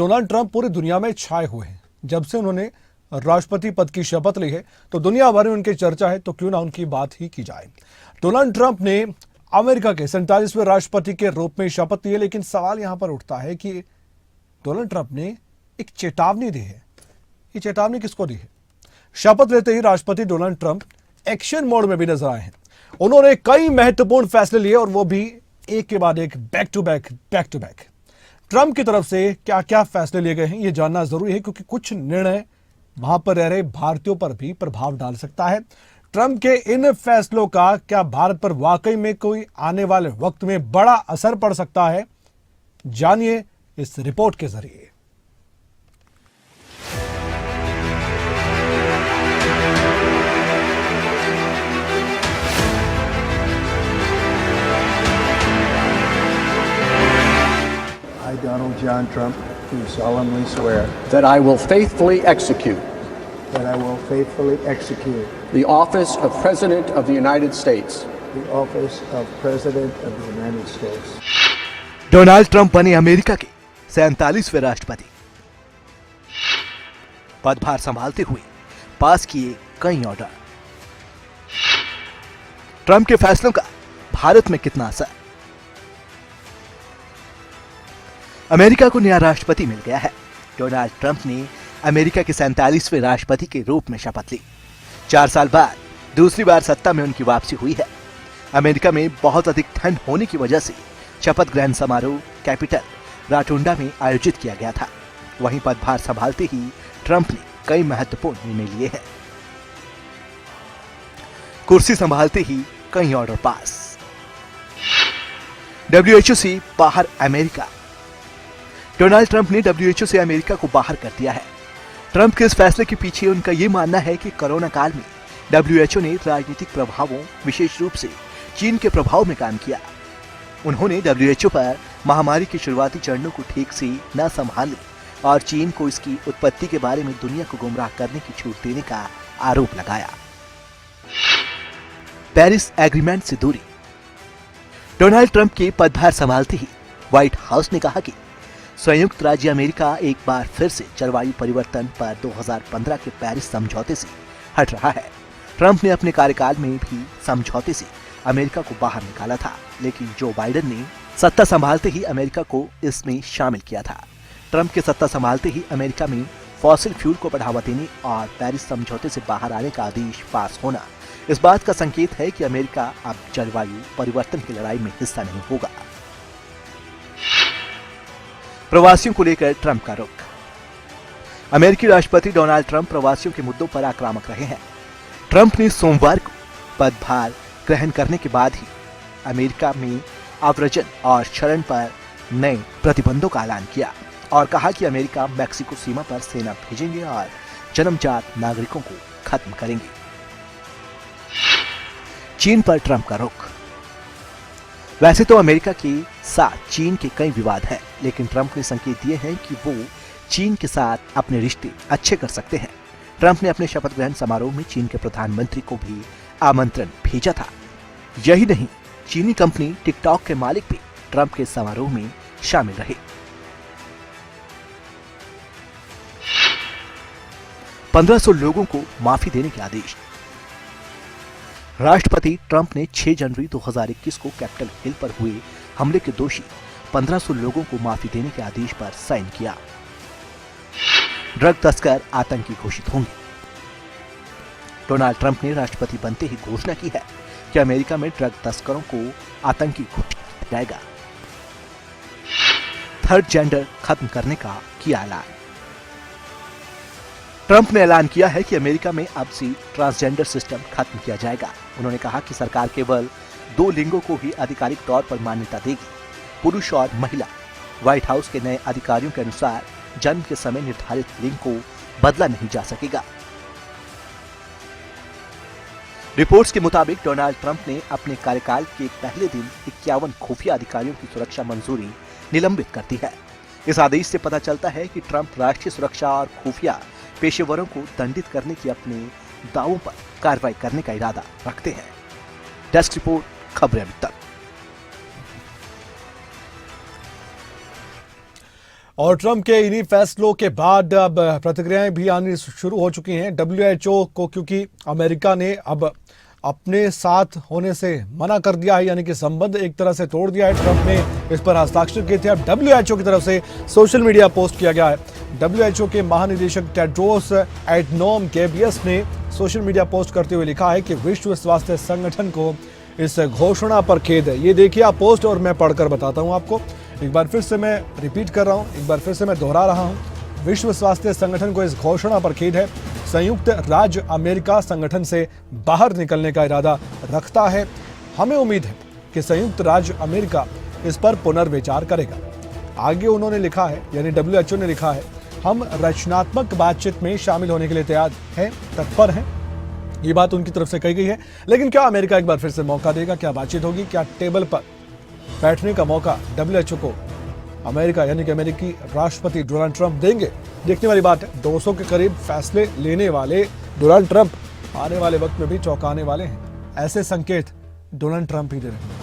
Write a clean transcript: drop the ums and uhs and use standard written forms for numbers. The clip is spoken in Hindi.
डोनाल्ड ट्रंप पूरी दुनिया में छाए हुए हैं। जब से उन्होंने राष्ट्रपति पद की शपथ ली है तो दुनिया भर में उनकी चर्चा है, तो क्यों ना उनकी बात ही की जाए। डोनाल्ड ट्रंप ने अमेरिका के 47वें राष्ट्रपति के रूप में शपथ ली है, लेकिन सवाल यहां पर उठता है कि डोनाल्ड ट्रंप ने एक चेतावनी दी है। ये चेतावनी किसको दी है? शपथ लेते ही राष्ट्रपति डोनाल्ड ट्रंप एक्शन मोड में भी नजर आए हैं। उन्होंने कई महत्वपूर्ण फैसले लिए और वो भी एक के बाद एक, बैक टू बैक। ट्रंप की तरफ से क्या क्या फैसले लिए गए हैं ये जानना जरूरी है, क्योंकि कुछ निर्णय वहां पर रह रहे भारतीयों पर भी प्रभाव डाल सकता है। ट्रंप के इन फैसलों का क्या भारत पर वाकई में कोई आने वाले वक्त में बड़ा असर पड़ सकता है? जानिए इस रिपोर्ट के जरिए। I, Donald John Trump, do solemnly swear that I will faithfully execute the office of President of the United States. the office of President of the United States. Donald Trump बने अमेरिका के 47वें राष्ट्रपति। पदभार संभालते हुए पास किए कई ऑर्डर। ट्रंप के फैसलों का भारत में कितना असर? अमेरिका को नया राष्ट्रपति मिल गया है। डोनाल्ड ट्रंप ने अमेरिका के 47वें राष्ट्रपति के रूप में शपथ ली। 4 साल बाद दूसरी बार सत्ता में उनकी वापसी हुई है। अमेरिका में बहुत अधिक ठंड होने की वजह से शपथ ग्रहण समारोह कैपिटल राटोंडा में आयोजित किया गया था। वहीं पदभार संभालते ही ट्रंप ने कई महत्वपूर्ण निर्णय लिए हैं। कुर्सी संभालते ही कई ऑर्डर पास। WHO से बाहर अमेरिका। डोनाल्ड ट्रंप ने WHO से अमेरिका को बाहर कर दिया है। ट्रंप के इस फैसले के पीछे उनका यह मानना है कि कोरोना काल में WHO ने राजनीतिक प्रभावों, विशेष रूप से चीन के प्रभाव में काम किया। उन्होंने WHO पर महामारी के शुरुआती चरणों को ठीक से न संभालने और चीन को इसकी उत्पत्ति के बारे में दुनिया को गुमराह करने की छूट देने का आरोप लगाया। पेरिस एग्रीमेंट से दूरी। डोनाल्ड ट्रंप के पदभार संभालते ही व्हाइट हाउस ने कहा कि संयुक्त राज्य अमेरिका एक बार फिर से जलवायु परिवर्तन पर 2015 के पेरिस समझौते से हट रहा है। ट्रंप ने अपने कार्यकाल में भी समझौते से अमेरिका को बाहर निकाला था, लेकिन जो बाइडेन ने सत्ता संभालते ही अमेरिका को इसमें शामिल किया था। ट्रंप के सत्ता संभालते ही अमेरिका में फॉसिल फ्यूल को बढ़ावा देने और पेरिस समझौते से बाहर आने का आदेश पास होना इस बात का संकेत है कि अमेरिका अब जलवायु परिवर्तन की लड़ाई में हिस्सा नहीं होगा। प्रवासियों को लेकर ट्रंप का रुख। अमेरिकी राष्ट्रपति डोनाल्ड ट्रंप प्रवासियों के मुद्दों पर आक्रामक रहे हैं। ट्रंप ने सोमवार को पदभार ग्रहण करने के बाद ही अमेरिका में आव्रजन और शरण पर नए प्रतिबंधों का ऐलान किया और कहा कि अमेरिका मैक्सिको सीमा पर सेना भेजेंगे और जन्मजात नागरिकों को खत्म करेंगे। चीन पर ट्रंप का रुख। वैसे तो अमेरिका के साथ चीन के कई विवाद हैं, लेकिन ट्रंप ने संकेत दिए हैं कि वो चीन के साथ अपने रिश्ते अच्छे कर सकते हैं। ट्रंप ने अपने शपथ ग्रहण समारोह में चीन के प्रधानमंत्री को भी आमंत्रण भेजा था। यही नहीं, चीनी कंपनी टिकटॉक के मालिक भी ट्रंप के समारोह में शामिल रहे। 1500 लोगों को माफी देने के आदेश। राष्ट्रपति ट्रंप ने 6 जनवरी 2021 को कैपिटल हिल पर हुए हमले के दोषी 1500 लोगों को माफी देने के आदेश पर साइन किया। ड्रग तस्कर आतंकी घोषित होंगे। डोनाल्ड ट्रंप ने राष्ट्रपति बनते ही घोषणा की है कि अमेरिका में ड्रग तस्करों को आतंकी घोषित किया जाएगा। थर्ड जेंडर खत्म करने का किया ऐलान। ट्रंप ने ऐलान किया है कि अमेरिका में अब से ट्रांसजेंडर सिस्टम खत्म किया जाएगा। उन्होंने कहा कि सरकार केवल 2 लिंगों को ही आधिकारिक तौर पर मान्यता देगी, पुरुष और महिला। व्हाइट हाउस के नए अधिकारियों के अनुसार जन्म के समय निर्धारित लिंग को बदला नहीं जा सकेगा। रिपोर्ट्स के मुताबिक डोनाल्ड ट्रंप ने अपने कार्यकाल के पहले दिन 51 खुफिया अधिकारियों की सुरक्षा मंजूरी निलंबित कर दी है। इस आदेश से पता चलता है कि ट्रंप राष्ट्रीय सुरक्षा और खुफिया पेशेवरों को दंडित करने के अपने दावों पर कार्रवाई करने का इरादा रखते हैं। डेस्क रिपोर्ट, खबरें अभी तक। और ट्रंप के इन्हीं फैसलों के बाद अब प्रतिक्रियाएं भी आनी शुरू हो चुकी हैं WHO को, क्योंकि अमेरिका ने अब अपने साथ होने से मना कर दिया है, यानी कि संबंध एक तरह से तोड़ दिया है। ट्रंप ने इस पर हस्ताक्षर किए थे। अब WHO की तरफ से सोशल मीडिया पोस्ट किया गया है। WHO के महानिदेशक टेड्रोस एडनोम गेब्रियस ने सोशल मीडिया पोस्ट करते हुए लिखा है कि विश्व स्वास्थ्य संगठन को इस घोषणा पर खेद है। ये देखिए आप पोस्ट, और मैं पढ़कर बताता हूँ आपको। एक बार फिर से मैं रिपीट कर रहा हूँ, एक बार फिर से मैं दोहरा रहा हूँ। विश्व स्वास्थ्य संगठन को इस घोषणा पर खेद है। संयुक्त राज्य अमेरिका संगठन से बाहर निकलने का इरादा रखता है। हमें उम्मीद है कि संयुक्त राज्य अमेरिका इस पर पुनर्विचार करेगा। आगे उन्होंने लिखा है, यानी WHO ने लिखा है, हम रचनात्मक बातचीत में शामिल होने के लिए तैयार हैं, तत्पर हैं। ये बात उनकी तरफ से कही गई है। लेकिन क्या अमेरिका एक बार फिर से मौका देगा? क्या बातचीत होगी? क्या टेबल पर बैठने का मौका WHO को अमेरिका यानी कि अमेरिकी राष्ट्रपति डोनाल्ड ट्रंप देंगे? देखने वाली बात है। 200 के करीब फैसले लेने वाले डोनाल्ड ट्रंप आने वाले वक्त में भी चौंकाने वाले हैं। ऐसे संकेत डोनाल्ड ट्रंप ही दे रहे हैं।